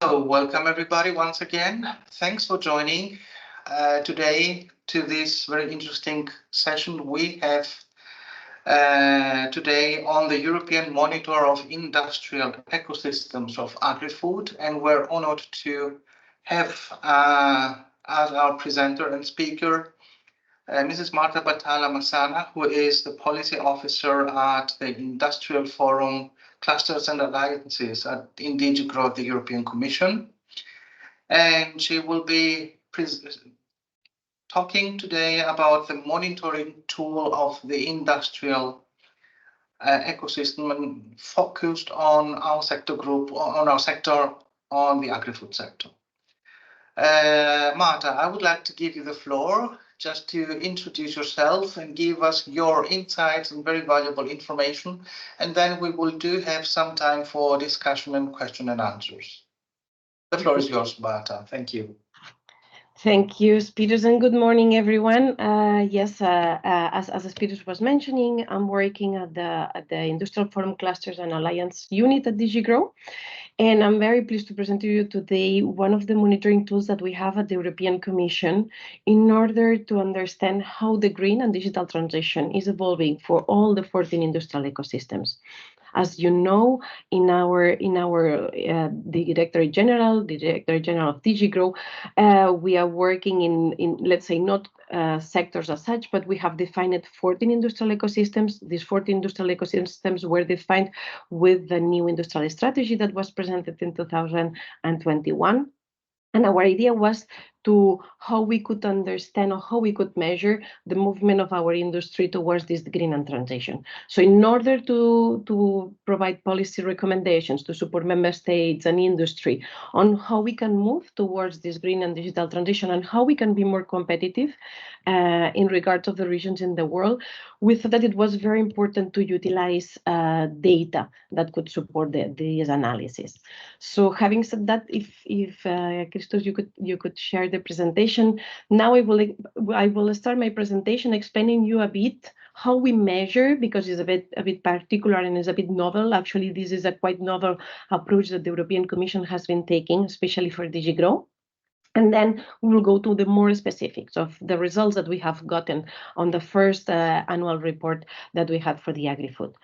So, welcome everybody once again. Thanks for joining today to this very interesting session we have today on the European Monitor of Industrial Ecosystems of Agri-Food, and we're honored to have as our presenter and speaker Mrs. Marta Batalla Massana, who is the policy officer at the Industrial Forum Clusters and Alliances at in DG GROW, the European Commission. And she will be talking today about the monitoring tool of the industrial ecosystem and focused on our sector group, on our sector, on the agri-food sector. Marta, I would like to give you the floor just to introduce yourself and give us your insights and very valuable information. And then we will have some time for discussion and question and answers. The floor is yours, Marta. Thank you. Thank you, Spiros, and good morning, everyone. Yes, as Spiros was mentioning, I'm working at the Industrial Forum Clusters and Alliance Unit at DG GROW, and I'm very pleased to present to you today one of the monitoring tools that we have at the European Commission in order to understand how the green and digital transition is evolving for all the 14 industrial ecosystems. As you know, in our Directorate General of DG GROW, we are working in let's say not sectors as such, but we have defined 14 industrial ecosystems. These 14 industrial ecosystems were defined with the new industrial strategy that was presented in 2021. And our idea was to how we could understand or how we could measure the movement of our industry towards this green and transition. So in order to provide policy recommendations to support member states and industry on how we can move towards this green and digital transition and how we can be more competitive in regards of the regions in the world, we thought that it was very important to utilize data that could support this analysis. So having said that, if Christos, you could share the presentation. Now I will start my presentation explaining you a bit how we measure, because it's a bit particular and it's a bit novel. Actually, this is a quite novel approach that the European Commission has been taking, especially for DG GROW. And then we will go to the more specifics of the results that we have gotten on the first annual report that we had for the Agri-Food.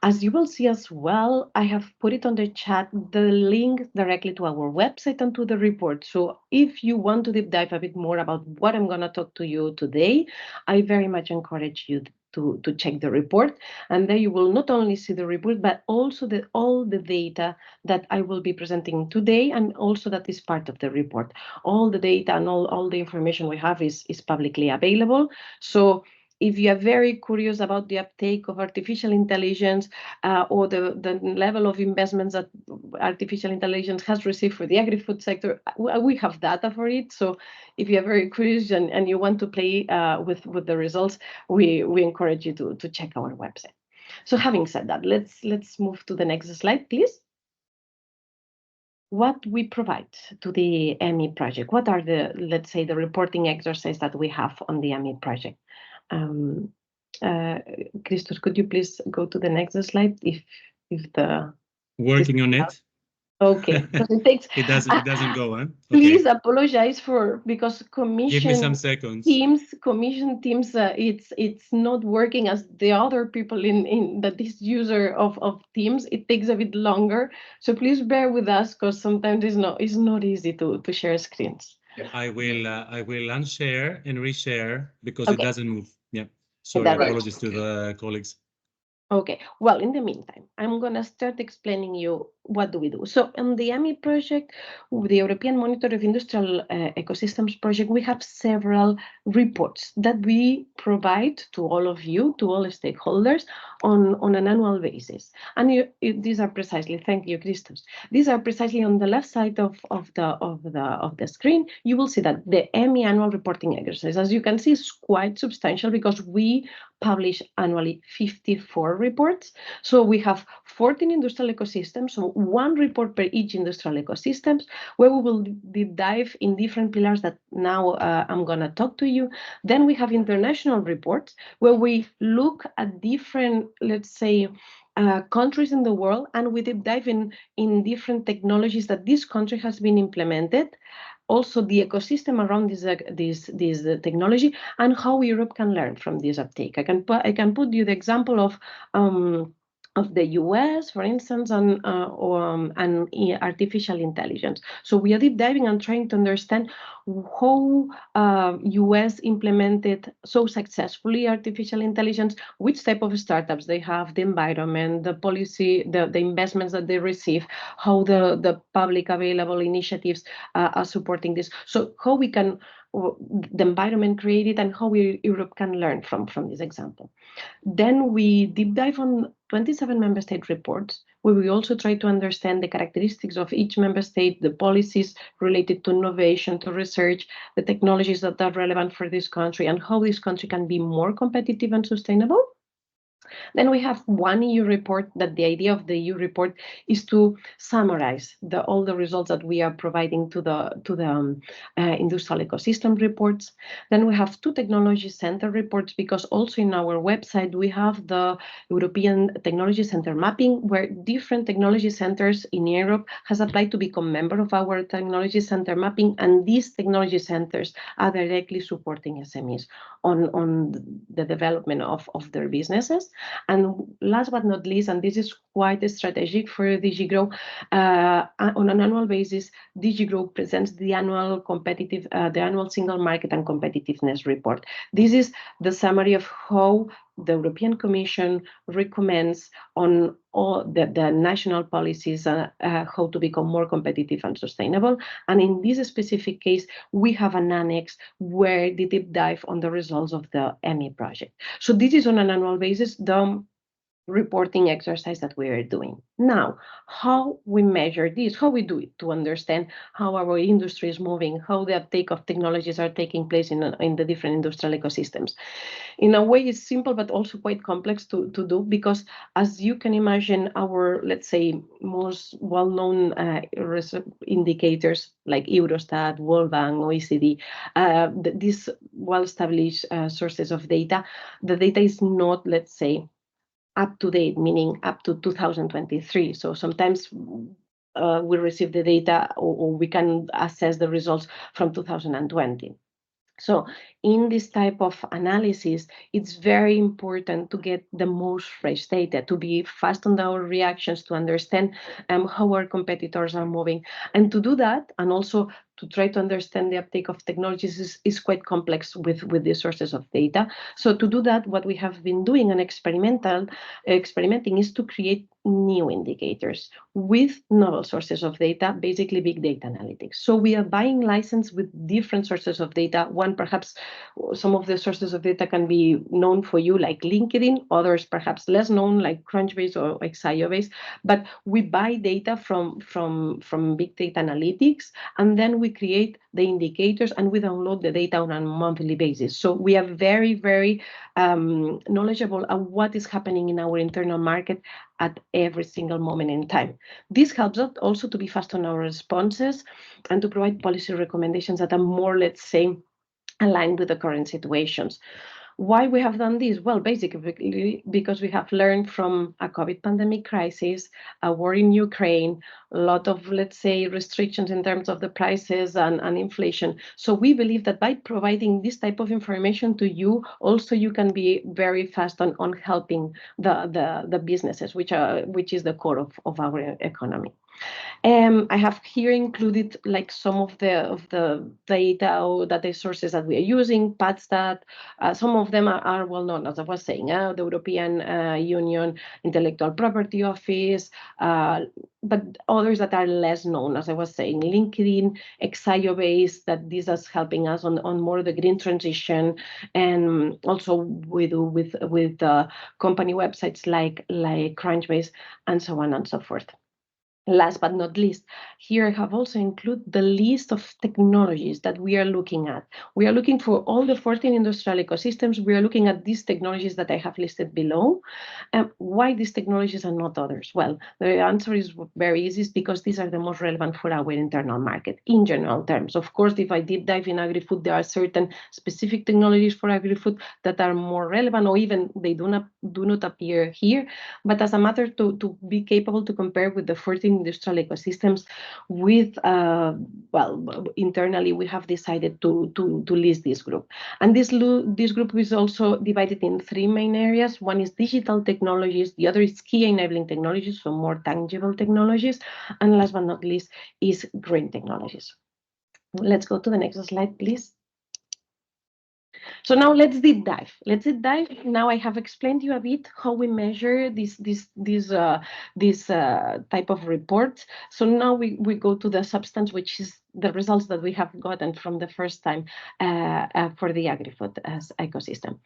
As you will see as well, I have put it on the chat, the link directly to our website and to the report. So if you want to deep dive a bit more about what I'm going to talk to you today, I very much encourage you to check the report, and there you will not only see the report, but also all the data that I will be presenting today, and also that is part of the report. All the data and all the information we have is publicly available. So if you are very curious about the uptake of artificial intelligence or the level of investments that artificial intelligence has received for the agri-food sector, we have data for it. So if you are very curious and you want to play with the results, we encourage you to check our website. So having said that, let's move to the next slide, please. What we provide to the EMI project? What are let's say, the reporting exercise that we have on the EMI project? Christos, could you please go to the next slide? If the working on it. Okay, because it takes. it doesn't go on. Okay. Please apologize because commission. Give me some seconds. Commission teams, it's not working as the other people in that is user of Teams. It takes a bit longer, so please bear with us because sometimes it's not easy to share screens. Yeah. I will unshare and reshare because Okay. It doesn't move. Yeah. Sorry, apologies to the colleagues. Okay, well, in the meantime, I'm going to start explaining you what do we do. So on the EMI project, the European Monitor of Industrial Ecosystems project, we have several reports that we provide to all of you, to all stakeholders on an annual basis. And these are precisely, thank you, Christos. These are precisely on the left side of the screen. You will see that the EMI annual reporting exercise, as you can see, is quite substantial because we publish annually 54 reports. So we have 14 industrial ecosystems, so one report per each industrial ecosystems, where we will deep dive in different pillars that now I'm going to talk to you. Then we have international reports where we look at different, let's say, countries in the world, and we deep dive in different technologies that this country has been implemented, also the ecosystem around this technology, and how Europe can learn from this uptake. I can put you the example of the US, for instance, and artificial intelligence. So we are deep diving and trying to understand how US implemented so successfully artificial intelligence, which type of startups they have, the environment, the policy, the investments that they receive, how the public available initiatives are supporting this. So how we can, the environment created, and how Europe can learn from this example. Then we deep dive on 27 member state reports, where we also try to understand the characteristics of each member state, the policies related to innovation, to research, the technologies that are relevant for this country, and how this country can be more competitive and sustainable. Then we have one EU report, that the idea of the EU report is to summarize all the results that we are providing to the industrial ecosystem reports. Then we have two technology center reports, because also in our website we have the European Technology Center mapping, where different technology centers in Europe has applied to become member of our technology center mapping, and these technology centers are directly supporting SMEs on the development of their businesses. And last but not least, and this is quite strategic for DG Grow, on an annual basis, DG Grow presents the annual single market and competitiveness report. This is the summary of how the European Commission recommends on all the national policies, how to become more competitive and sustainable. And in this specific case, we have an annex where they deep dive on the results of the EMI project. So this is on an annual basis, the reporting exercise that we are doing. Now, how we measure this, how we do it to understand how our industry is moving, how the uptake of technologies are taking place in the different industrial ecosystems. In a way, it's simple, but also quite complex to do, because as you can imagine, our, let's say, most well-known indicators like Eurostat, World Bank, OECD, these well-established sources of data, the data is not, let's say, up to date, meaning up to 2023. So sometimes we receive the data, or we can assess the results from 2020. So in this type of analysis, it's very important to get the most fresh data, to be fast on our reactions, to understand how our competitors are moving. And to do that, and also to try to understand the uptake of technologies is quite complex with the sources of data. So to do that, what we have been doing and experimenting is to create new indicators with novel sources of data, basically big data analytics. So we are buying license with different sources of data. One, perhaps some of the sources of data can be known for you, like LinkedIn, others perhaps less known, like Crunchbase or Exaiobase. But we buy data from big data analytics, and then we create the indicators, and we download the data on a monthly basis. So we are very, very knowledgeable of what is happening in our internal market at every single moment in time. This helps us also to be fast on our responses and to provide policy recommendations that are more, let's say, aligned with the current situations. Why we have done this? Well, basically because we have learned from a COVID pandemic crisis, a war in Ukraine, a lot of, let's say, restrictions in terms of the prices and inflation. So we believe that by providing this type of information to you, also you can be very fast on helping the businesses, which is the core of our economy. I have here included like some of the data or data sources that we are using, PATStat. Some of them are well known, as I was saying, the European Union Intellectual Property Office, but others that are less known, as I was saying, LinkedIn, Exaiobase, that this is helping us on more the green transition, and also with company websites like Crunchbase, and so on and so forth. Last but not least, here I have also included the list of technologies that we are looking at. We are looking for all the 14 industrial ecosystems. We are looking at these technologies that I have listed below. Why these technologies and not others? Well, the answer is very easy, because these are the most relevant for our internal market in general terms. Of course, if I deep dive in agri-food, there are certain specific technologies for agri-food that are more relevant, or even they do not appear here. But as a matter to be capable to compare with the 14 industrial ecosystems, with internally we have decided to list this group. And this group is also divided in 3 main areas. One is digital technologies, the other is key enabling technologies, so more tangible technologies, and last but not least is green technologies. Let's go to the next slide, please. So now let's deep dive. Now I have explained to you a bit how we measure this type of reports. So now we go to the substance, which is the results that we have gotten from the first time for the agri-food as ecosystem.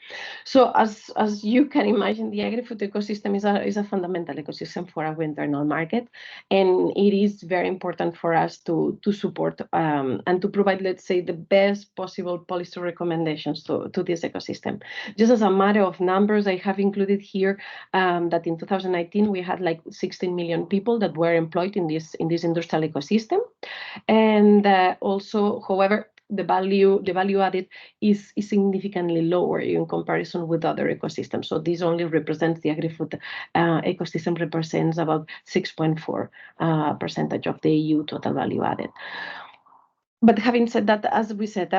So as you can imagine, the agri-food ecosystem is a fundamental ecosystem for our internal market, and it is very important for us to support and to provide, let's say, the best possible policy recommendations to this ecosystem. Just as a matter of numbers, I have included here that in 2019 we had like 16 million people that were employed in this industrial ecosystem, and also, however, the value added is significantly lower in comparison with other ecosystems. So this only represents the agri-food ecosystem represents about 6.4% of the EU total value added. But having said that, as we said,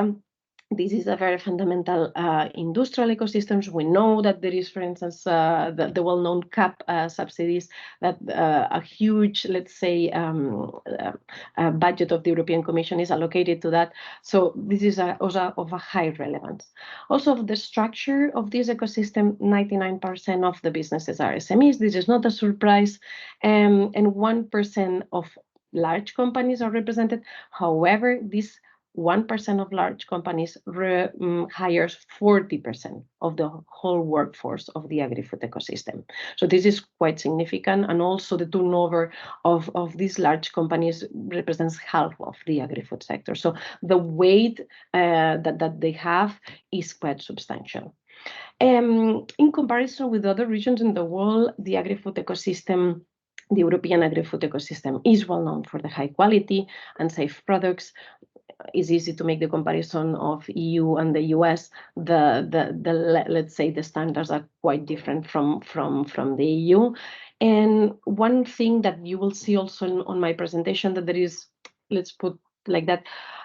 this is a very fundamental industrial ecosystems. We know that there is, for instance, the well-known CAP subsidies, that a huge, let's say, budget of the European Commission is allocated to that. So this is also of a high relevance. Also, the structure of this ecosystem, 99% of the businesses are SMEs. This is not a surprise, and 1% of large companies are represented. However, this 1% of large companies hires 40% of the whole workforce of the agri-food ecosystem. So this is quite significant, and also the turnover of these large companies represents half of the agri-food sector. So the weight that they have is quite substantial. In comparison with other regions in the world, the agri-food ecosystem, the European agri-food ecosystem, is well known for the high quality and safe products. It's easy to make the comparison of EU and the US. Let's say the standards are quite different from the EU. And one thing that you will see also on my presentation, that there is, let's put like that,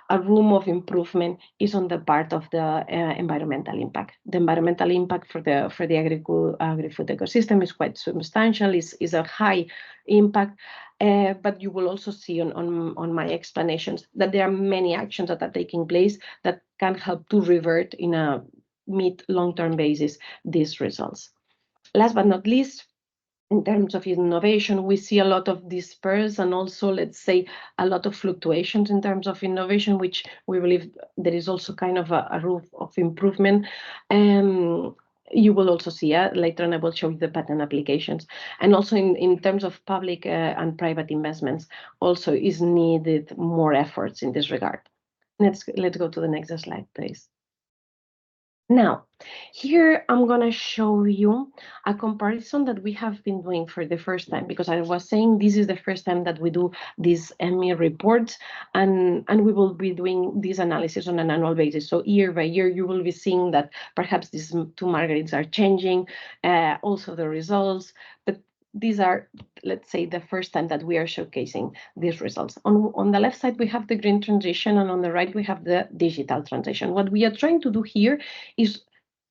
a room of improvement, is on the part of the environmental impact. The environmental impact for the agri-food ecosystem is quite substantial, is a high impact. But you will also see on my explanations that there are many actions that are taking place that can help to revert in a mid-long-term basis these results. Last but not least, in terms of innovation, we see a lot of disperse and also, let's say, a lot of fluctuations in terms of innovation, which we believe there is also kind of a room of improvement. You will also see later on, I will show you the patent applications. And also in terms of public and private investments, also is needed more efforts in this regard. Let's go to the next slide, please. Now, here I'm going to show you a comparison that we have been doing for the first time, because I was saying this is the first time that we do these EMI reports, and we will be doing this analysis on an annual basis. So year by year, you will be seeing that perhaps these two markets are changing, also the results, but these are, let's say, the first time that we are showcasing these results. On the left side, we have the green transition, and on the right, we have the digital transition. What we are trying to do here is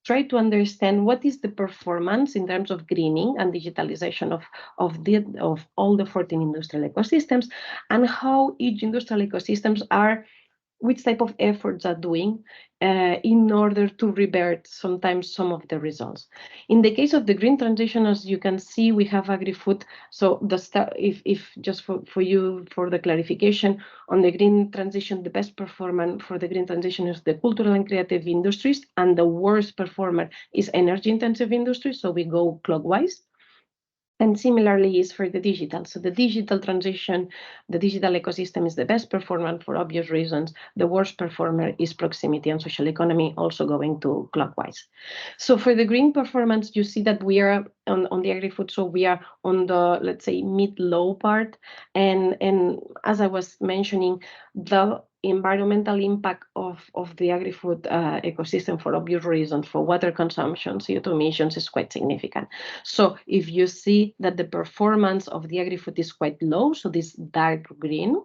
try to understand what is the performance in terms of greening and digitalization of all the 14 industrial ecosystems, and how each industrial ecosystems are, which type of efforts are doing in order to revert sometimes some of the results. In the case of the green transition, as you can see, we have agri-food. So if just for you, for the clarification, on the green transition, the best performer for the green transition is the cultural and creative industries, and the worst performer is energy intensive industries. So we go clockwise. And similarly is for the digital. So the digital transition, the digital ecosystem is the best performer for obvious reasons. The worst performer is proximity and social economy, also going to clockwise. So for the green performance, you see that we are on the agri-food, so we are on the, let's say, mid-low part. And as I was mentioning, the environmental impact of the agri-food ecosystem, for obvious reasons, for water consumption, CO2 emissions, is quite significant. So if you see that the performance of the agri-food is quite low, so this dark green.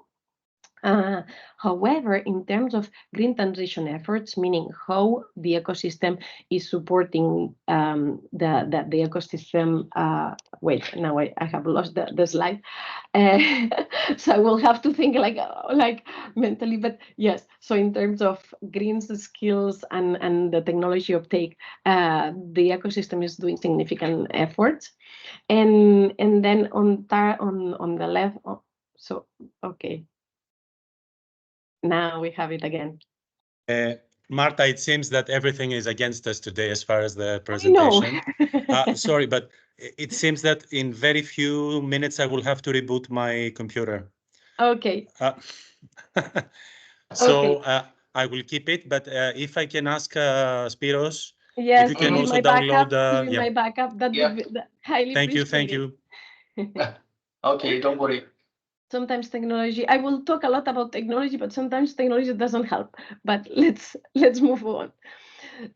However, in terms of green transition efforts, meaning how the ecosystem is supporting the ecosystem, wait, now I have lost the slide. So I will have to think like mentally, but yes, so in terms of green skills and the technology uptake, the ecosystem is doing significant efforts. And then on the left, so, okay. Now we have it again. Marta, it seems that everything is against us today as far as the presentation. Sorry, but it seems that in very few minutes I will have to reboot my computer. Okay. So okay. I will keep it, but if I can ask Spiros, yes, if you can also download my backup, that would be highly appreciated. Thank you. Okay, don't worry. Sometimes technology, I will talk a lot about technology, but sometimes technology doesn't help. But let's move on.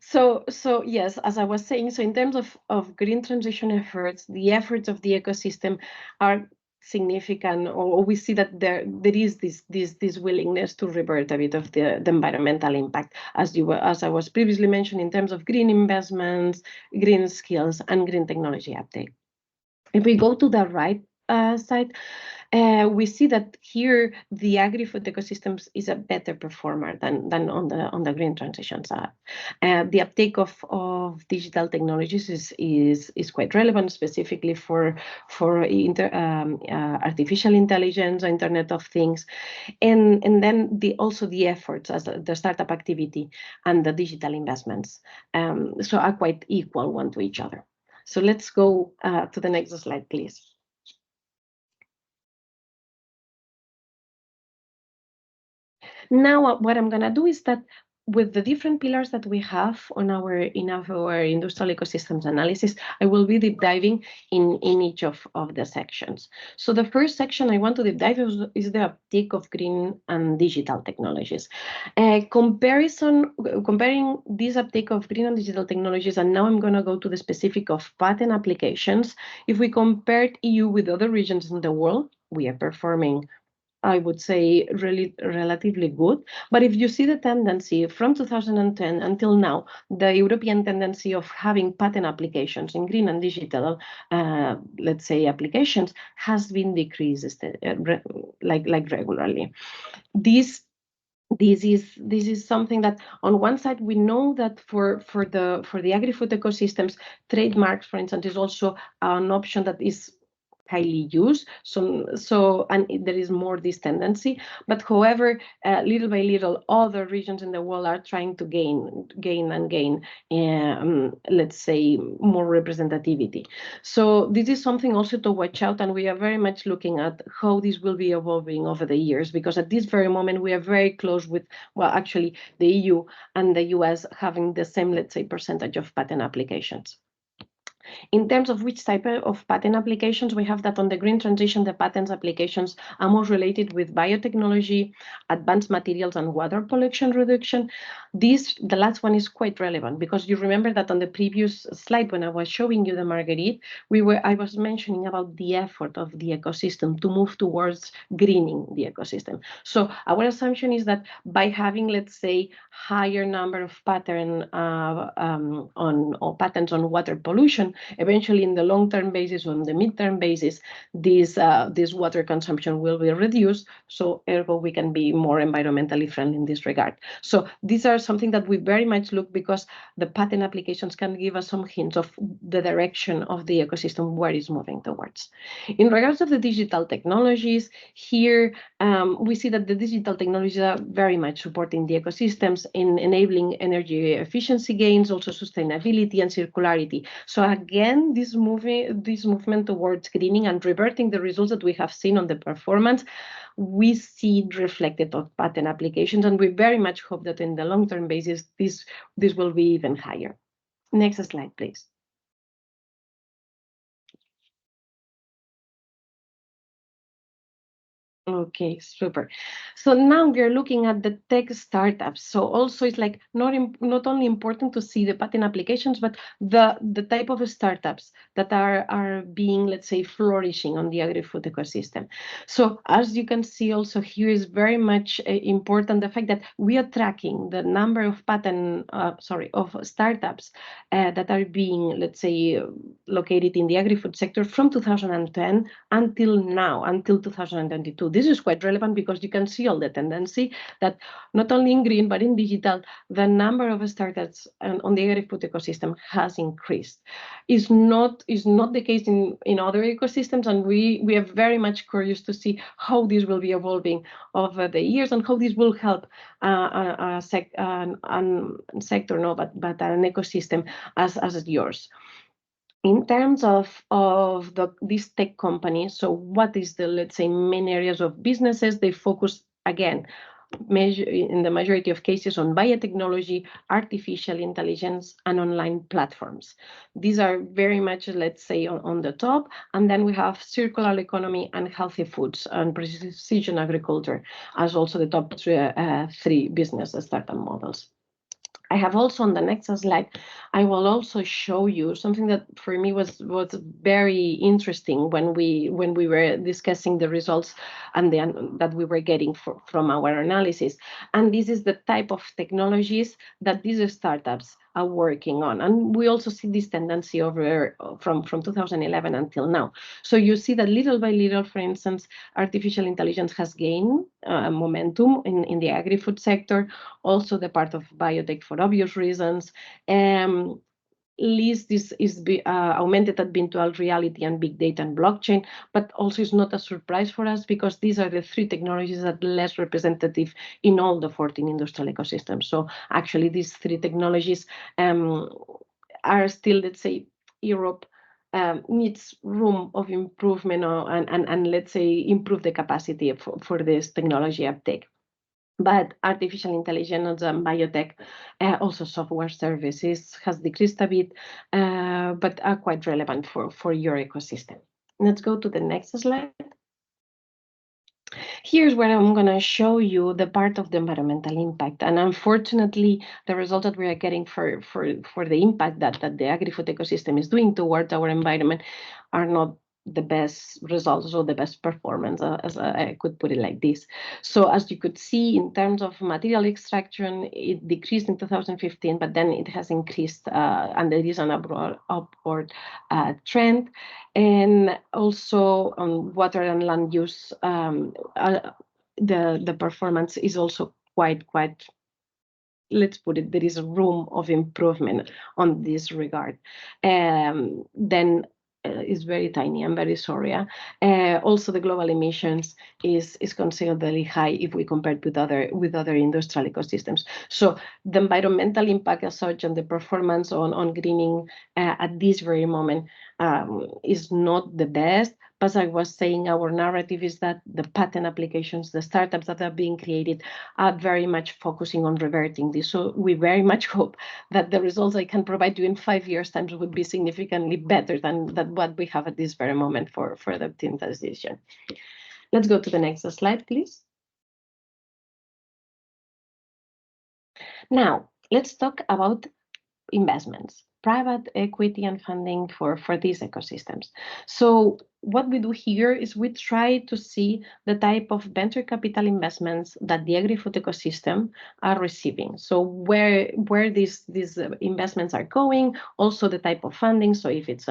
So yes, as I was saying, so in terms of green transition efforts, the efforts of the ecosystem are significant, or we see that there is this willingness to revert a bit of the environmental impact, as I was previously mentioned, in terms of green investments, green skills, and green technology uptake. If we go to the right side, we see that here the agri-food ecosystems is a better performer than on the green transition side. The uptake of digital technologies is quite relevant, specifically for artificial intelligence, Internet of Things, and then also the efforts as the startup activity and the digital investments, so are quite equal one to each other. So let's go to the next slide, please. Now, what I'm going to do is that with the different pillars that we have in our industrial ecosystems analysis, I will be deep diving in each of the sections. So the first section I want to deep dive is the uptake of green and digital technologies. Comparing this uptake of green and digital technologies, and now I'm going to go to the specific of patent applications. If we compared EU with other regions in the world, we are performing, I would say, really relatively good. But if you see the tendency from 2010 until now, the European tendency of having patent applications in green and digital, let's say, applications has been decreased like regularly. This is something that on one side we know that for the agri-food ecosystems, trademarks, for instance, is also an option that is highly used, so and there is more this tendency, but however, little by little, other regions in the world are trying to gain, let's say, more representativity. So this is something also to watch out, and we are very much looking at how this will be evolving over the years, because at this very moment we are very close with, well, actually the EU and the US having the same, let's say, percentage of patent applications. In terms of which type of patent applications, we have that on the green transition, the patents applications are more related with biotechnology, advanced materials, and water pollution reduction. The last one is quite relevant, because you remember that on the previous slide when I was showing you the Marguerite, I was mentioning about the effort of the ecosystem to move towards greening the ecosystem. So our assumption is that by having, let's say, higher number of patents on water pollution, eventually in the long-term basis, on the mid-term basis, this water consumption will be reduced, so ergo we can be more environmentally friendly in this regard. So these are something that we very much look, because the patent applications can give us some hints of the direction of the ecosystem where it's moving towards. In regards of the digital technologies, here we see that the digital technologies are very much supporting the ecosystems in enabling energy efficiency gains, also sustainability and circularity. So again, this movement towards greening and reverting the results that we have seen on the performance, we see it reflected of patent applications, and we very much hope that in the long-term basis, this will be even higher. Next slide, please. Okay, super. So now we're looking at the tech startups. So also it's like not only important to see the patent applications, but the type of startups that are being, let's say, flourishing on the agri-food ecosystem. So as you can see also here is very much important the fact that we are tracking the number of of startups that are being, let's say, located in the agri-food sector from 2010 until now, until 2022. This is quite relevant because you can see all the tendency that not only in green, but in digital, the number of startups on the agri-food ecosystem has increased. Is not the case in other ecosystems, and we are very much curious to see how this will be evolving over the years and how this will help a sector, no, but an ecosystem as yours. In terms of these tech companies, so what is the, let's say, main areas of businesses? They focus, again, in the majority of cases on biotechnology, artificial intelligence, and online platforms. These are very much, let's say, on the top. And then we have circular economy and healthy foods and precision agriculture as also the top three business startup models. I have also on the next slide, I will also show you something that for me was very interesting when we were discussing the results and that we were getting from our analysis. And this is the type of technologies that these startups are working on. And we also see this tendency over from 2011 until now. So you see that little by little, for instance, artificial intelligence has gained momentum in the agri-food sector, also the part of biotech for obvious reasons. Least this is augmented virtual reality and big data and blockchain, but also is not a surprise for us because these are the three technologies that are less representative in all the 14 industrial ecosystems. So actually these three technologies are still, let's say, Europe needs room of improvement and let's say improve the capacity for this technology uptake. But artificial intelligence and biotech, also software services, has decreased a bit, but are quite relevant for your ecosystem. Let's go to the next slide. Here's where I'm going to show you the part of the environmental impact. And unfortunately, the result that we are getting for the impact that the agri-food ecosystem is doing towards our environment are not the best results or the best performance, as I could put it like this. So as you could see, in terms of material extraction, it decreased in 2015, but then it has increased, and there is an upward trend. And also on water and land use, the performance is also quite, let's put it, there is a room of improvement on this regard. Then is very tiny. I'm very sorry. Also, the global emissions is considerably high if we compare with other industrial ecosystems. So the environmental impact as such and the performance on greening at this very moment is not the best. But as I was saying, our narrative is that the patent applications, the startups that are being created are very much focusing on reverting this. So we very much hope that the results I can provide you in 5 years' time would be significantly better than what we have at this very moment for the team decision. Let's go to the next slide, please. Now, let's talk about investments, private equity and funding for these ecosystems. So what we do here is we try to see the type of venture capital investments that the agri-food ecosystem are receiving. So where these investments are going, also the type of funding. So if it's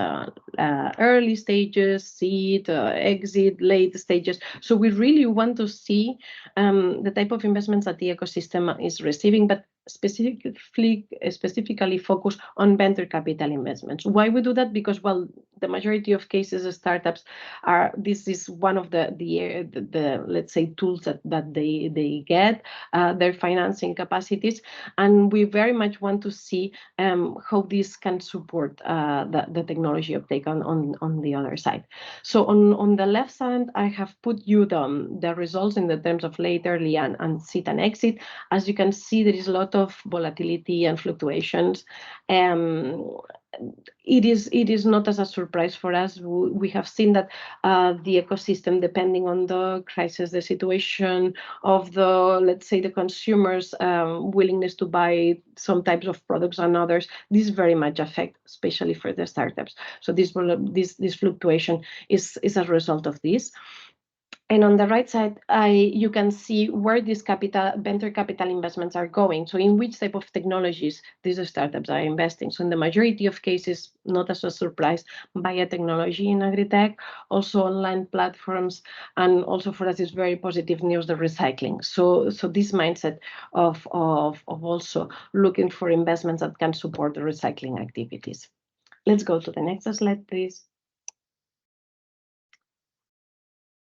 early stages, seed, exit, late stages. So we really want to see the type of investments that the ecosystem is receiving, but specifically focus on venture capital investments. Why we do that? Because, well, the majority of cases, startups this is one of the let's say tools that they get, their financing capacities, and we very much want to see how this can support the technology uptake on the other side. So on the left side, I have put you the results in the terms of late, early, and seed and exit. As you can see, there is a lot of volatility and fluctuations. It is not as a surprise for us. We have seen that the ecosystem, depending on the crisis, the situation of let's say, the consumers' willingness to buy some types of products and others, this very much affect, especially for the startups. So this fluctuation is a result of this. And on the right side, you can see where these venture capital investments are going. So in which type of technologies these startups are investing. So in the majority of cases, not as a surprise, biotechnology in agri-tech, also online platforms, and also for us is very positive news, the recycling. So this mindset of also looking for investments that can support the recycling activities. Let's go to the next slide, please.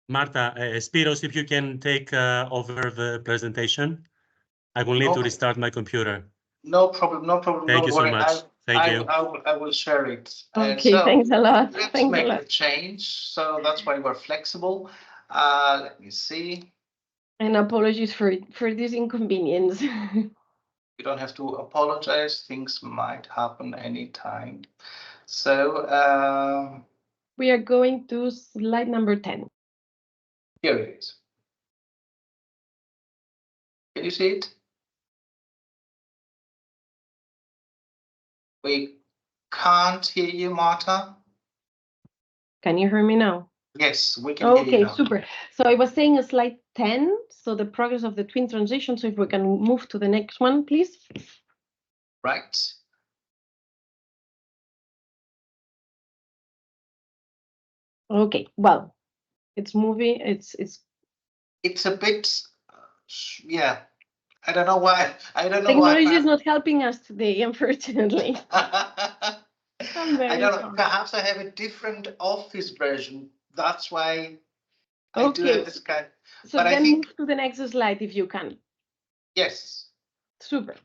Marta, Spiros, if you can take over the presentation. I will need to restart my computer. No problem, no problem. Thank you so much. Thank you. I will share it. Okay, thanks a lot. Let's make the change. So that's why we're flexible. Let me see. And apologies for this inconvenience. You don't have to apologize. Things might happen anytime. So we are going to slide number 10. Here it is. Can you see it? We can't hear you, Marta. Can you hear me now? Yes, we can hear you now. Okay, super. So I was saying slide 10, so the progress of the twin transition. So if we can move to the next one, please. Right. Okay, well, it's moving. It's a bit, yeah. I don't know why. I don't know Technology why. is not helping us today, unfortunately. I don't know. Perhaps I have a different office version. That's why I do have this kind. So but then move to the next slide if you can. Yes. Super.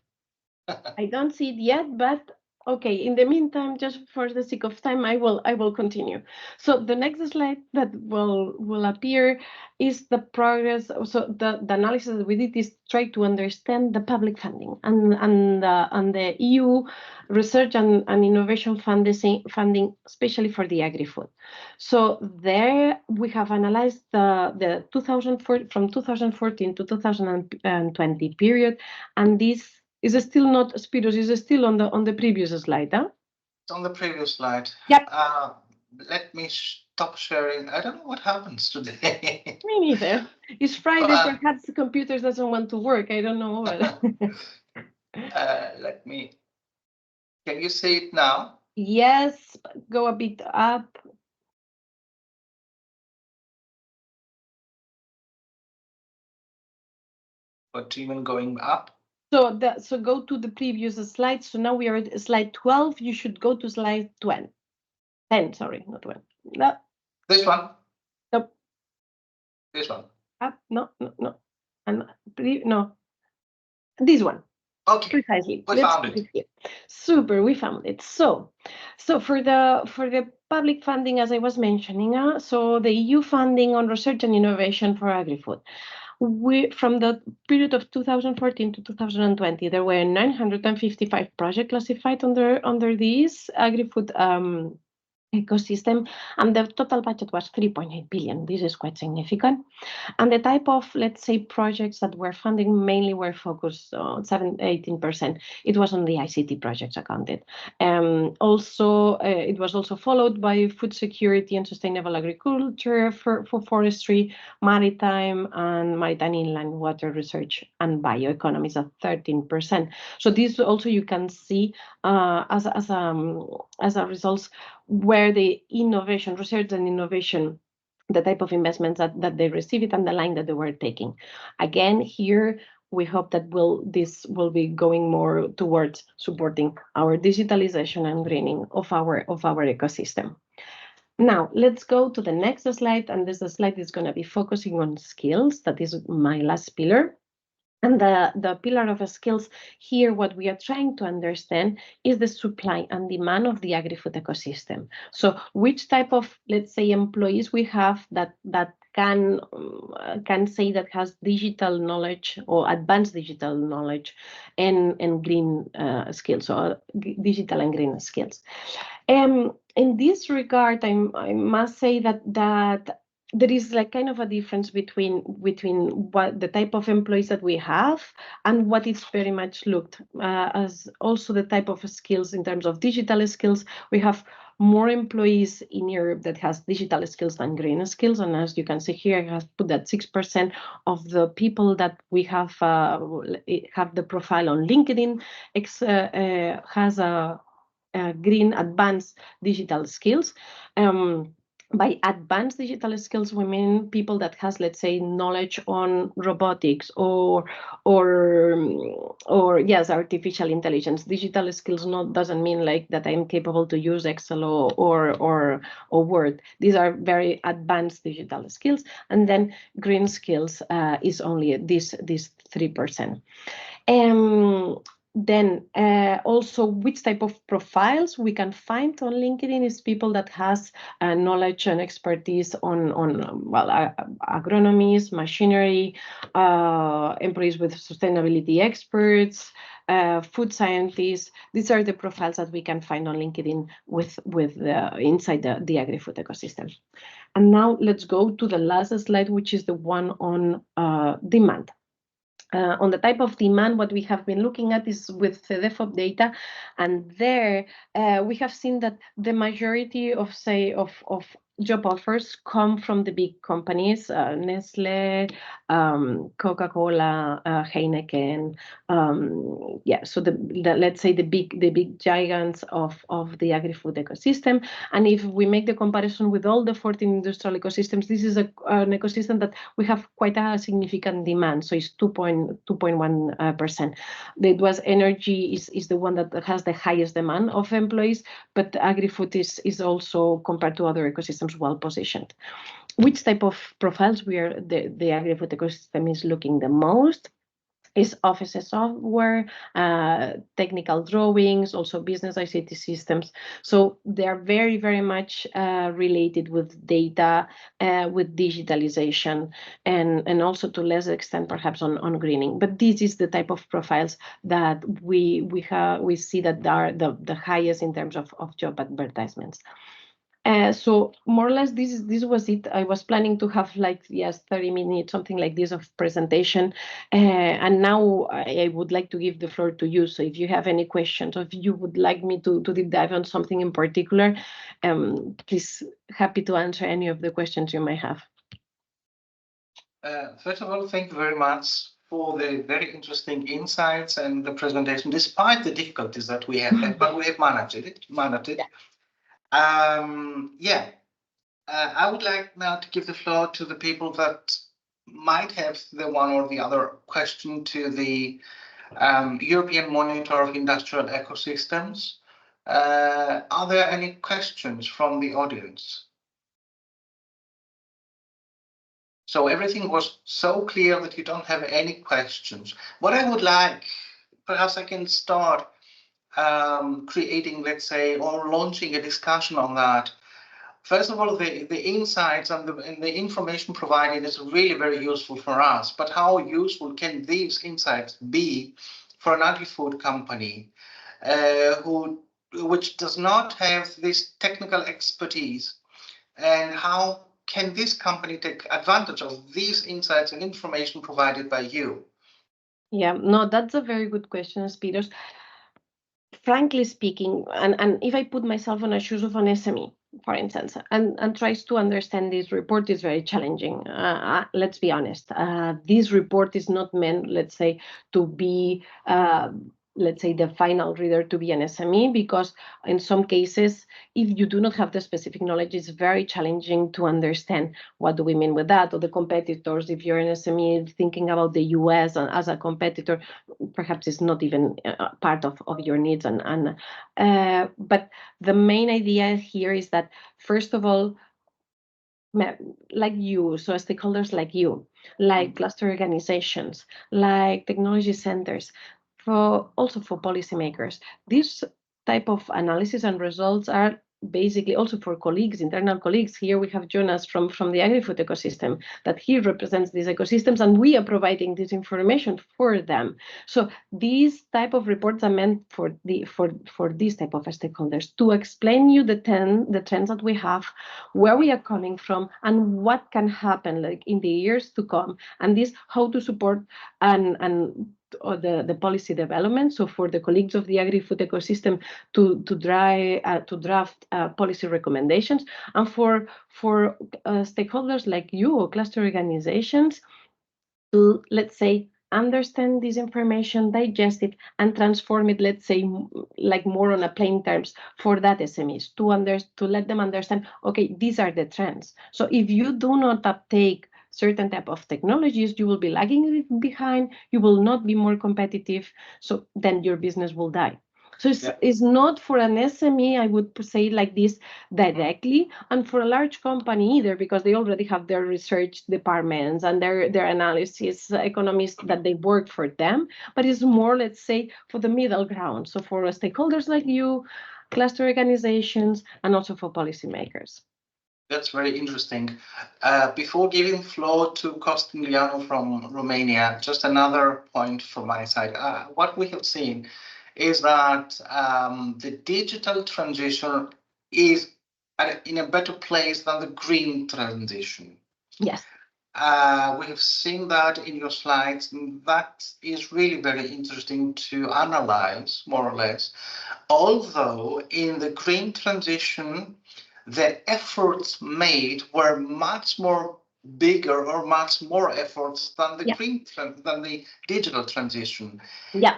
I don't see it yet, but okay. In the meantime, just for the sake of time, I will continue. So the next slide that will appear is the progress. So the analysis that we did is try to understand the public funding and the EU research and innovation funding, especially for the agri-food. So there we have analyzed the 2004 from 2014 to 2020 period, and this is still not, Spiros, is still on the previous slide, huh? It's on the previous slide. Yep. Let me stop sharing. I don't know what happens today. Me neither. It's Friday, perhaps the computer doesn't want to work. I don't know. Let me. Can you see it now? Yes, go a bit up. But even going up? So go to the previous slide. So now we are at slide 12. You should go to slide 10. Sorry, not 12. No. This one? Nope. This one? Up? No. And no. This one. Okay. Precisely. We found it. Here. Super, we found it. So for the public funding, as I was mentioning, so the EU funding on research and innovation for agri-food. From the period of 2014 to 2020, there were 955 projects classified under this agri-food ecosystem, and the total budget was 3.8 billion. This is quite significant. And the type of, let's say, projects that were funding mainly were focused on 18%. It was on the ICT projects accounted. Also, it was also followed by food security and sustainable agriculture, for forestry, maritime inland water research, and bioeconomies at 13%. So this also you can see as a result where the innovation, research and innovation, the type of investments that they received and the line that they were taking. Again, here we hope that this will be going more towards supporting our digitalization and greening of our ecosystem. Now, let's go to the next slide, and this slide is going to be focusing on skills. That is my last pillar. And the pillar of skills here, what we are trying to understand is the supply and demand of the agri-food ecosystem. So which type of, let's say, employees we have that can say that has digital knowledge or advanced digital knowledge and green skills, or digital and green skills. In this regard, I must say that there is like kind of a difference between what the type of employees that we have and what is very much looked as also the type of skills in terms of digital skills. We have more employees in Europe that has digital skills than green skills, and as you can see here, I have put that 6% of the people that we have the profile on LinkedIn has a green advanced digital skills. By advanced digital skills, we mean people that has, let's say, knowledge on robotics or yes, artificial intelligence. Digital skills doesn't mean like that I'm capable to use Excel or Word. These are very advanced digital skills, and then green skills is only this 3%. Then also which type of profiles we can find on LinkedIn is people that has knowledge and expertise on agronomies, machinery, employees with sustainability experts, food scientists. These are the profiles that we can find on LinkedIn with inside the agri-food ecosystem. And now let's go to the last slide, which is the one on demand. On the type of demand, what we have been looking at is with the DEFOP data, and there we have seen that the majority of job offers come from the big companies, Nestle, Coca-Cola, Heineken. So let's say the big giants of the agri-food ecosystem. And if we make the comparison with all the 14 industrial ecosystems, this is an ecosystem that we have quite a significant demand. So it's 2.1%. It was energy is the one that has the highest demand of employees, but agri-food is also, compared to other ecosystems, well positioned. Which type of profiles the agri-food ecosystem is looking the most is office software, technical drawings, also business ICT systems. So they are very, very much related with data, with digitalization, and also to less extent perhaps on greening. But this is the type of profiles that we see that are the highest in terms of job advertisements. So more or less this was it. I was planning to have 30 minutes, something like this, of presentation, and now I would like to give the floor to you. So if you have any questions, or if you would like me to deep dive on something in particular, please, happy to answer any of the questions you may have. First of all, thank you very much for the very interesting insights and the presentation, despite the difficulties that we have had, but we have managed it. Yeah. I would like now to give the floor to the people that might have the one or the other question to the European Monitor of Industrial Ecosystems. Are there any questions from the audience? So everything was so clear that you don't have any questions. What I would like, perhaps I can start creating, let's say, or launching a discussion on that. First of all, the insights and the information provided is really very useful for us, but how useful can these insights be for an agri-food company which does not have this technical expertise, and how can this company take advantage of these insights and information provided by you? Yeah, no, that's a very good question, Spiros. Frankly speaking, and if I put myself on the shoes of an SME, for instance, and tries to understand this report, is very challenging. Let's be honest. This report is not meant, let's say, to be let's say, the final reader to be an SME, because in some cases, if you do not have the specific knowledge, it's very challenging to understand what do we mean with that, or the competitors. If you're an SME thinking about the US as a competitor, perhaps it's not even part of your needs. But the main idea here is that, first of all, like you, so stakeholders like you, like cluster organizations, like technology centers, also for policymakers, this type of analysis and results are basically also for colleagues, internal colleagues. Here we have Jonas from the Agri-Food ecosystem, that he represents these ecosystems, and we are providing this information for them. So these type of reports are meant for these type of stakeholders, to explain you the trends that we have, where we are coming from, and what can happen like in the years to come, and this how to support or the policy development. So for the colleagues of the Agri-Food ecosystem to draft policy recommendations, and for stakeholders like you or cluster organizations to, let's say, understand this information, digest it, and transform it, let's say, like more on a plain terms for that SMEs, to let them understand, okay, these are the trends. So if you do not uptake certain type of technologies, you will be lagging behind, you will not be more competitive, so then your business will die. So it's not for an SME, I would say like this directly, and for a large company either, because they already have their research departments and their analysis economists that they work for them, but it's more, let's say, for the middle ground. So for stakeholders like you, cluster organizations, and also for policymakers. That's very interesting. Before giving floor to Constantinos from Romania, just another point from my side. What we have seen is that the digital transition is in a better place than the green transition. Yes. We have seen that in your slides, and that is really very interesting to analyze, more or less. Although in the green transition, the efforts made were much more bigger or much more efforts than the than the digital transition. Yeah.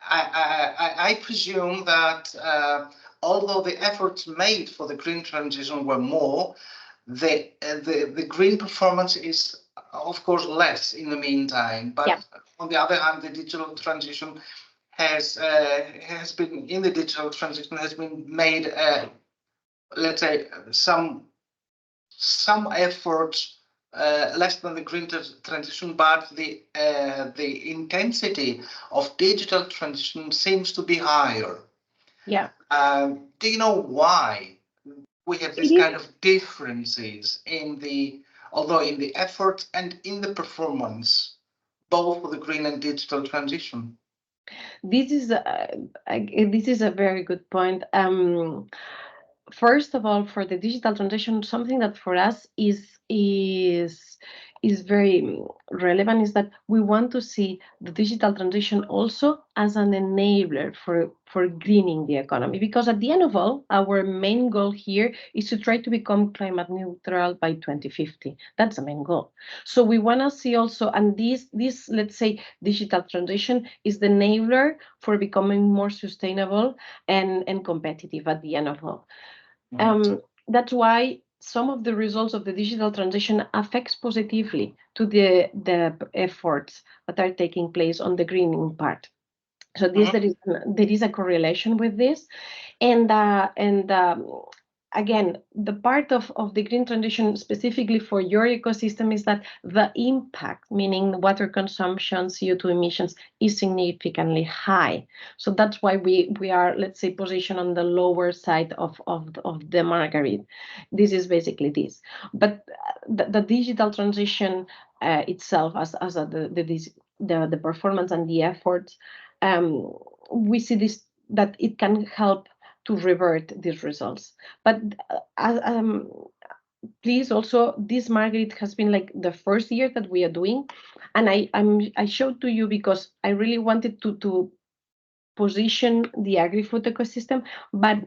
I presume that although the efforts made for the green transition were more, the green performance is of course less in the meantime. But on the other hand, the digital transition has been made, let's say, some efforts less than the green transition, but the intensity of digital transition seems to be higher. Yeah. Do you know why we have this kind of differences in the effort and in the performance, both for the green and digital transition? This is a very good point. First of all, for the digital transition, something that for us is very relevant is that we want to see the digital transition also as an enabler for greening the economy, because at the end of all, our main goal here is to try to become climate neutral by 2050. That's the main goal. So we want to see also, and this let's say digital transition is the enabler for becoming more sustainable and competitive at the end of all. That's why some of the results of the digital transition affects positively to the efforts that are taking place on the greening part. So there is a correlation with this, and again, the part of the green transition specifically for your ecosystem is that the impact, meaning water consumption, CO2 emissions, is significantly high. So that's why we are, let's say, positioned on the lower side of the market. This is basically this. But the digital transition itself, as the performance and the efforts, we see this, that it can help to revert these results. But please also, this Margaret has been like the first year that we are doing, and I showed to you because I really wanted to position the Agri-Food ecosystem, but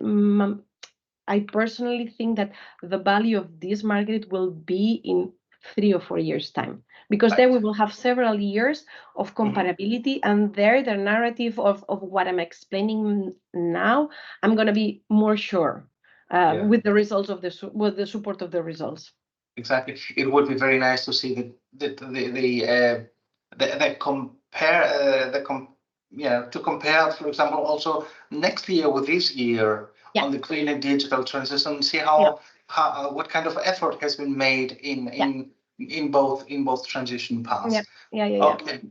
I personally think that the value of this Margaret will be in 3 or 4 years time, because then we will have several years of comparability, and there the narrative of what I'm explaining now, I'm going to be more sure with the results of with the support of the results. Exactly. It would be very nice to see to compare, for example, also next year with this year on the green and digital transition, see how what kind of effort has been made in both transition paths. Okay.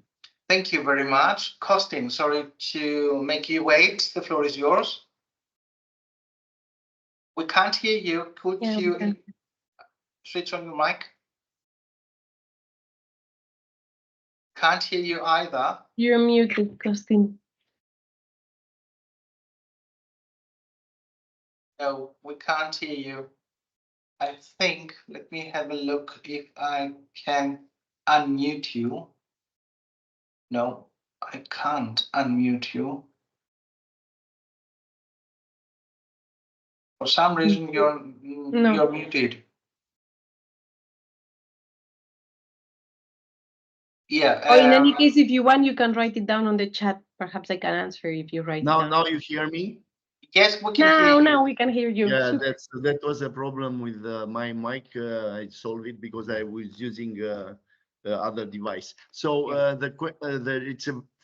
Thank you very much. Costin, sorry to make you wait. The floor is yours. We can't hear you. Could you switch on your mic? Can't hear you either. You're muted, Costin. No, we can't hear you. I think, let me have a look if I can unmute you. No, I can't unmute you. For some reason, you're muted. Yeah. Or in any case, if you want, you can write it down on the chat. Perhaps I can answer if you write it down. Now you hear me? Yes, we can hear you. Now we can hear you. Yeah, that was a problem with my mic. I solved it because I was using the other device. So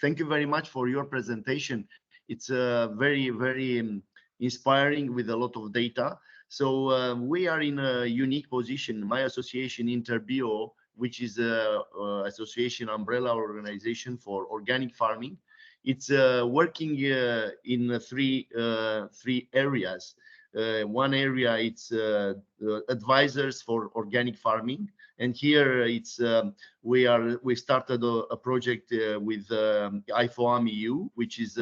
thank you very much for your presentation. It's very, very inspiring with a lot of data. So we are in a unique position. My association, Interbio, which is a association umbrella organization for organic farming. It's working in three areas. One area it's advisors for organic farming, and here it's we started a project with IFOAM EU, which is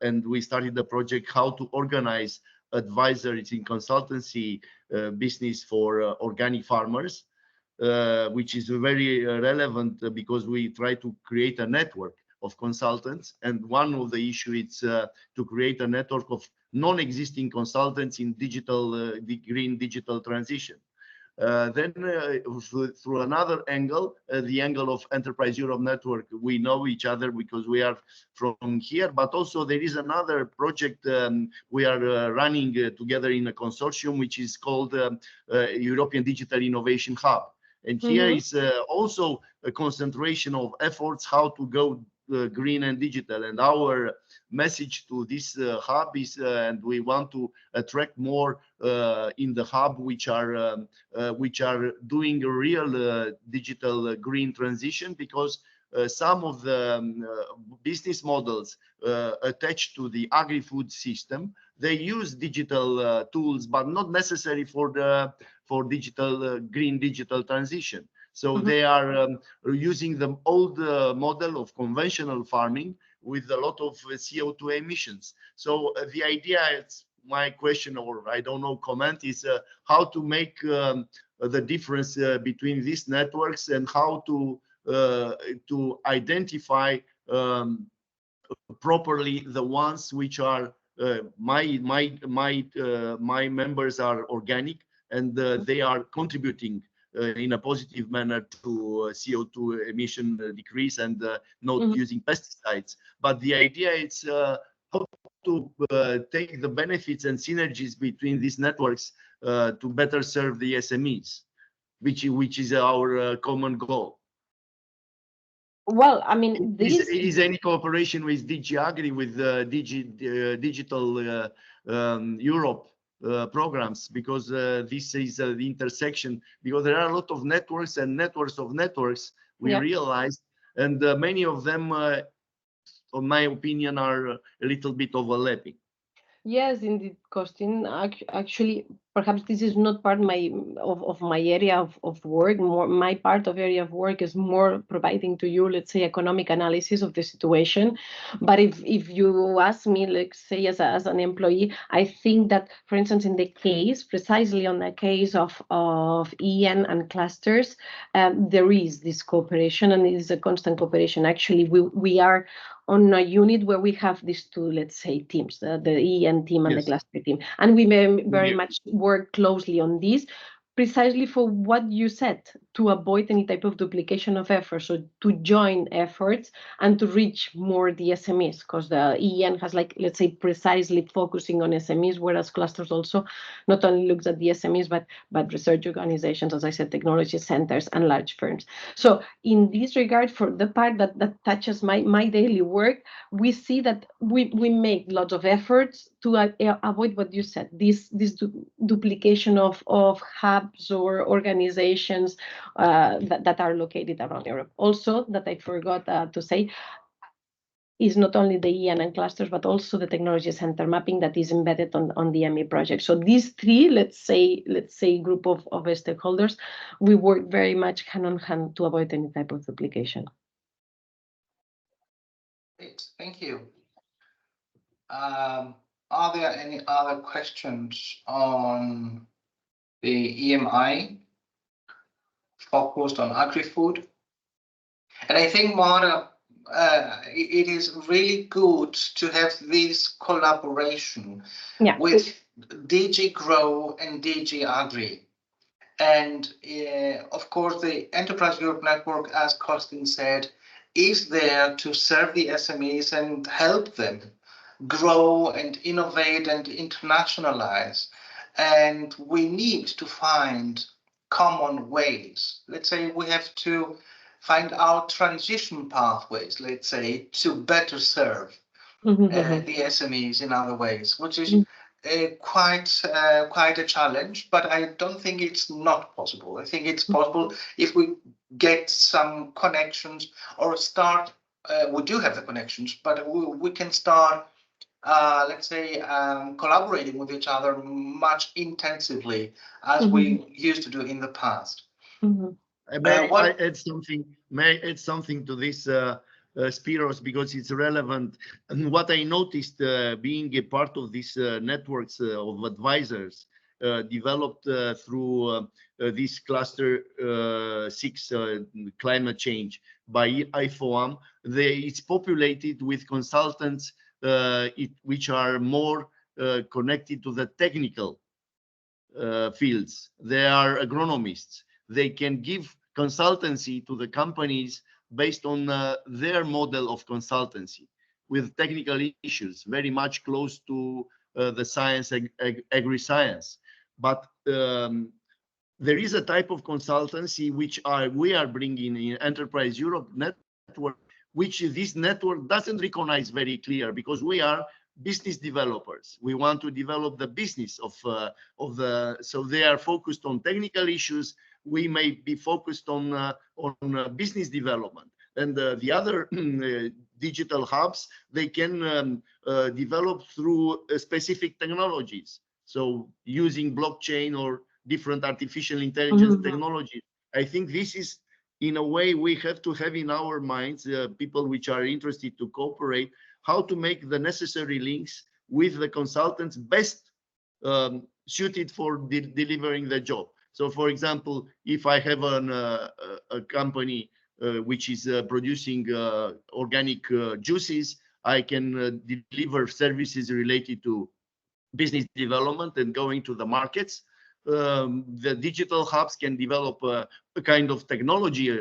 and we started the project how to organize advisors in consultancy business for organic farmers. Which is very relevant because we try to create a network of consultants. And one of the issues is to create a network of non-existing consultants in the green digital transition. Then through another angle, the angle of Enterprise Europe Network, we know each other because we are from here, but also there is another project we are running together in a consortium, which is called European Digital Innovation Hub. And here is also a concentration of efforts how to go green and digital. And our message to this hub is, and we want to attract more in the hub, which are doing a real digital green transition, because some of the business models attached to the Agri-Food system, they use digital tools, but not necessary for digital green digital transition. So they are using the old model of conventional farming with a lot of CO2 emissions. So the idea is, my question, or I don't know, comment is how to make the difference between these networks and how to identify properly the ones which are my members are organic, and they are contributing in a positive manner to CO2 emission decrease and not using pesticides. But the idea is how to take the benefits and synergies between these networks to better serve the SMEs, which is our common goal. Well, I mean, is any cooperation with DG Agri, with Digital Europe programs, because this is the intersection, because there are a lot of networks and networks of networks, we realized, and many of them, in my opinion, are a little bit overlapping. Yes, indeed, Costin. Actually, perhaps this is not part of my area of work. My part of area of work is more providing to you, let's say, economic analysis of the situation. But if you ask me, let's say, as an employee, I think that, for instance, in the case, precisely on the case of EN and clusters, there is this cooperation, and it is a constant cooperation. Actually, we are on a unit where we have these two, let's say, teams, the EN team and the cluster team. And we very much work closely on this, precisely for what you said, to avoid any type of duplication of effort, so to join efforts and to reach more the SMEs, because the EN has, like, let's say, precisely focusing on SMEs, whereas clusters also not only looks at the SMEs, but research organizations, as I said, technology centers and large firms. So in this regard, for the part that touches my daily work, we see that we make lots of efforts to avoid what you said, this duplication of hubs or organizations that are located around Europe. Also, that I forgot to say, is not only the EN and clusters, but also the technology center mapping that is embedded on the EMI project. So these three, let's say group of stakeholders, we work very much hand on hand to avoid any type of duplication. Great, thank you. Are there any other questions on the EMI focused on agri-food? And I think, Marta, it is really good to have this collaboration with DG Grow and DG Agri. And of course, the Enterprise Europe Network, as Kostin said, is there to serve the SMEs and help them grow and innovate and internationalize. And we need to find common ways. Let's say we have to find out transition pathways, let's say, to better serve the SMEs in other ways, which is quite a challenge, but I don't think it's not possible. I think it's possible if we get some connections or start. We do have the connections, but we can start, let's say, collaborating with each other much intensively as we used to do in the past. May I add something to this, Spiros, because it's relevant. And what I noticed being a part of these networks of advisors developed through this cluster 6 climate change by IFOAM, it's populated with consultants which are more connected to the technical fields. They are agronomists. They can give consultancy to the companies based on their model of consultancy with technical issues, very much close to the science, agri-science. But there is a type of consultancy which we are bringing in Enterprise Europe Network, which this network doesn't recognize very clear, because we are business developers. We want to develop the business so they are focused on technical issues. We may be focused on business development. And the other digital hubs, they can develop through specific technologies. So using blockchain or different artificial intelligence technologies. I think this is, in a way, we have to have in our minds, people which are interested to cooperate, how to make the necessary links with the consultants best suited for delivering the job. So, for example, if I have a company which is producing organic juices, I can deliver services related to business development and going to the markets. The digital hubs can develop a kind of technology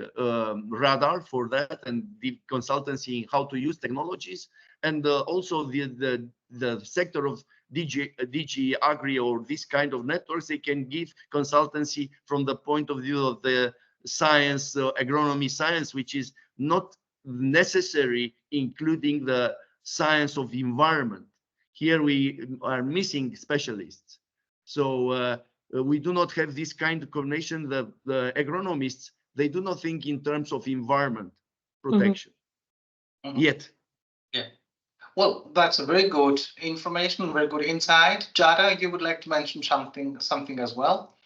radar for that, and the consultancy in how to use technologies. And also the sector of DG Agri or this kind of networks, they can give consultancy from the point of view of the science, agronomy science, which is not necessary, including the science of environment. Here we are missing specialists. So we do not have this kind of coordination. The agronomists, they do not think in terms of environment protection yet. Yeah. Well, that's a very good information, very good insight. Jada, you would like to mention something as well?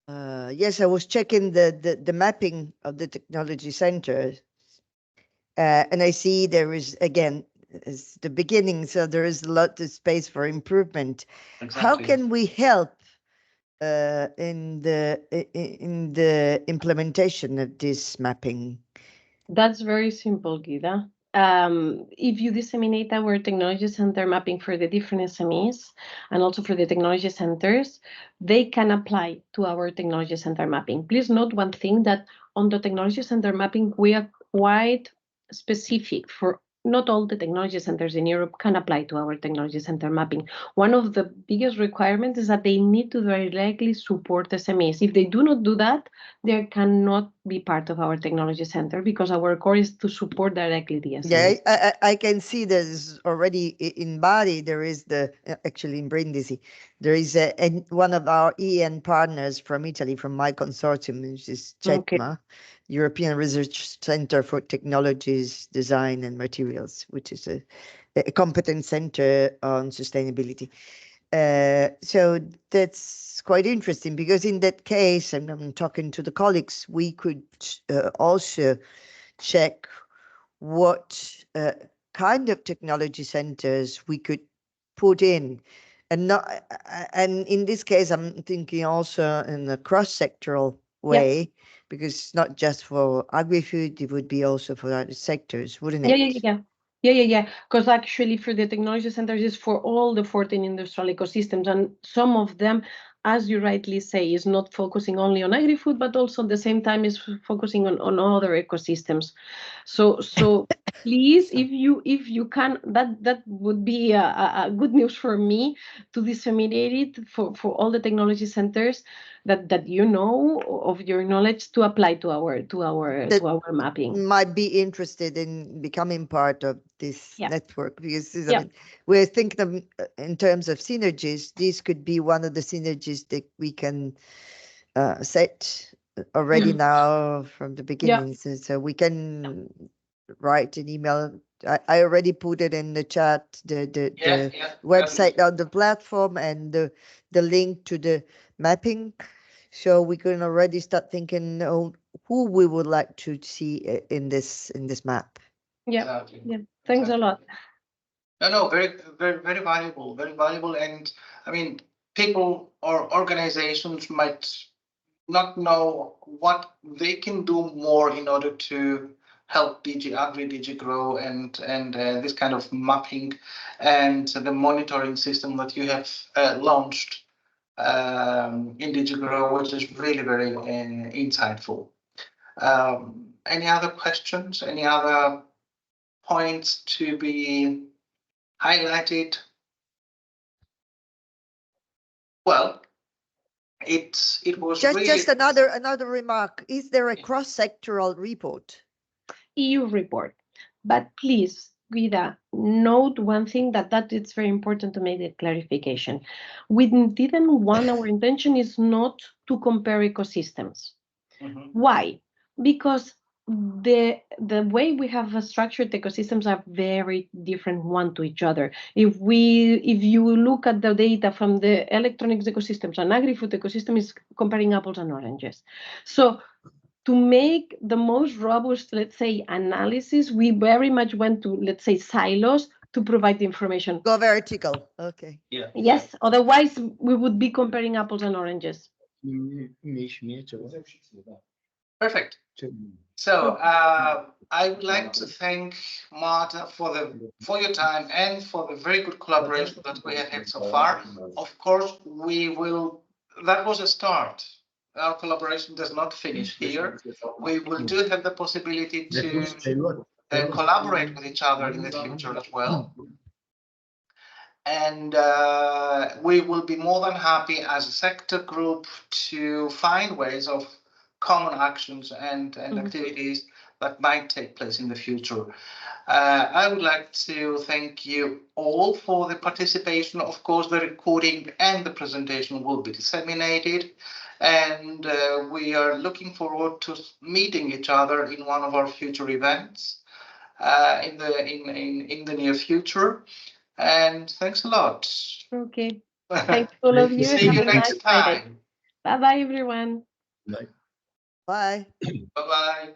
Yes, I was checking the mapping of the technology center, and I see there is, again, it's the beginning, so there is a lot of space for improvement. Exactly. How can we help in the implementation of this mapping? That's very simple, Gida. if you disseminate our technology center mapping for the different SMEs and also for the technology centers, they can apply to our technology center mapping. Please note one thing, that on the technology center mapping, we are quite specific. For not all the technology centers in Europe can apply to our technology center mapping. One of the biggest requirements is that they need to directly support SMEs. If they do not do that, they cannot be part of our technology center, because our core is to support directly the SMEs. Yeah, I can see there's already in Bari, there is actually in Brindisi, there is one of our EN partners from Italy, from my consortium, which is CETMA, European Research Center for Technologies, Design and Materials, which is a competence center on sustainability. So that's quite interesting, because in that case, and I'm talking to the colleagues, we could also check what kind of technology centers we could put in, and in this case, I'm thinking also in a cross-sectoral way, because it's not just for agri-food, it would be also for other sectors, wouldn't it? Yeah. Because actually, for the technology centers, is for all the 14 industrial ecosystems, and some of them, as you rightly say, is not focusing only on agri-food, but also at the same time is focusing on other ecosystems. So please, if you can, that would be a good news for me, to disseminate it for all the technology centers that you know of your knowledge, to apply to our mapping. Might be interested in becoming part of this network, because I mean, we're thinking in terms of synergies. This could be one of the synergies that we can set already now from the beginning. So we can write an email. I already put it in the chat, the website on the platform, and the link to the mapping. So we can already start thinking who we would like to see in this map. Yeah. Thanks a lot. No, very valuable. And I mean, people or organizations might not know what they can do more in order to help DG Agri, DG Grow, and this kind of mapping and the monitoring system that you have launched in DG Grow, which is really very insightful. Any other questions? Any other points to be highlighted? Well, it was just another remark. Is there a cross-sectoral report? EU report, but please, Guida, note one thing, that it's very important to make the clarification. We didn't want, our intention is not to compare ecosystems. Why? Because the way we have structured ecosystems are very different one to each other. If you look at the data from the electronics ecosystems and agri-food ecosystem, is comparing apples and oranges. So to make the most robust, let's say, analysis, we very much went to, let's say, silos to provide the information. Go vertical. Okay. Yeah. Yes. Otherwise, we would be comparing apples and oranges. Perfect. So I would like to thank Marta for your time and for the very good collaboration that we have had so far. Of course, that was a start. Our collaboration does not finish here. We will do have the possibility to collaborate with each other in the future as well. And we will be more than happy as a sector group to find ways of common actions and activities that might take place in the future. I would like to thank you all for the participation. Of course, the recording and the presentation will be disseminated, and we are looking forward to meeting each other in one of our future events in the near future. And thanks a lot. Okay. Thanks all of you. See you next time. Bye bye, everyone. Bye. Bye bye.